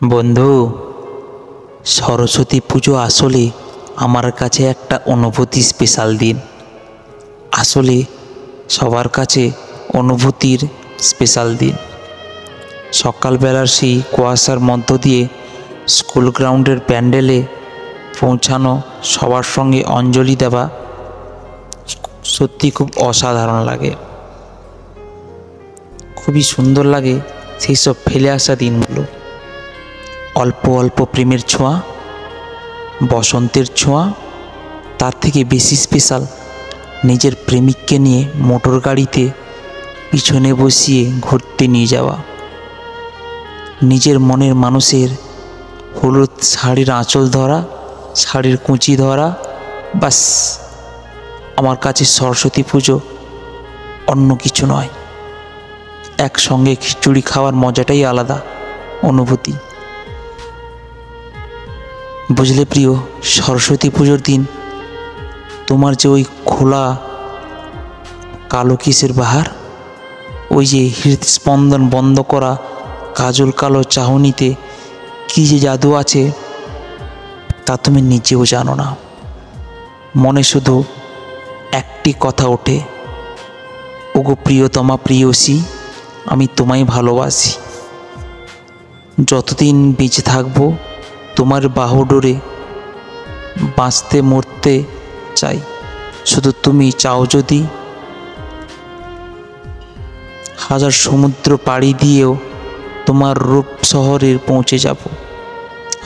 বন্ধু, সরস্বতী পুজো আসলে আমার কাছে একটা অনুভূতি স্পেশাল দিন। আসলে সবার কাছে অনুভূতির স্পেশাল দিন। সকালবেলার সেই কুয়াশার মধ্য দিয়ে স্কুল গ্রাউন্ডের প্যান্ডেলে পৌঁছানো, সবার সঙ্গে অঞ্জলি দেওয়া সত্যি খুব অসাধারণ লাগে। খুবই সুন্দর লাগে সেই সব ফেলে আসা দিনগুলো। অল্প অল্প প্রেমের ছোঁয়া, বসন্তের ছোঁয়া, তার থেকে বেশি স্পেশাল নিজের প্রেমিককে নিয়ে মোটর গাড়িতে পিছনে বসিয়ে ঘুরতে নিয়ে যাওয়া, নিজের মনের মানুষের হলুদ শাড়ির আঁচল ধরা, শাড়ির কুঁচি ধরা। বাস, আমার কাছে সরস্বতী পুজো অন্য কিছু নয়। একসঙ্গে খিচুড়ি খাওয়ার মজাটাই আলাদা অনুভূতি। বুঝলে প্রিয়, সরস্বতী পুজোর দিন তোমার যে ওই খোলা কালো কিসের বাহার, ওই যে হৃদস্পন্দন বন্ধ করা কাজল কালো চাহনিতে কী যে জাদু আছে তা তুমি নিজেও জানো না। মনে শুধু একটি কথা ওঠে, ওগো প্রিয়তমা প্রিয়সী, আমি তোমায় ভালোবাসি। যতদিন বেঁচে থাকবো তোমার বাহুডোরে বাঁচতে মরতে চাই। শুধু তুমি চাও যদি, হাজার সমুদ্র পাড়ি দিয়েও তোমার রূপ শহরে পৌঁছে যাব।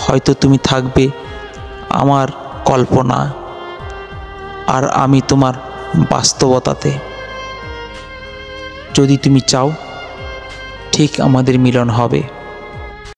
হয়তো তুমি থাকবে আমার কল্পনা, আর আমি তোমার বাস্তবতাতে। যদি তুমি চাও, ঠিক আমাদের মিলন হবে।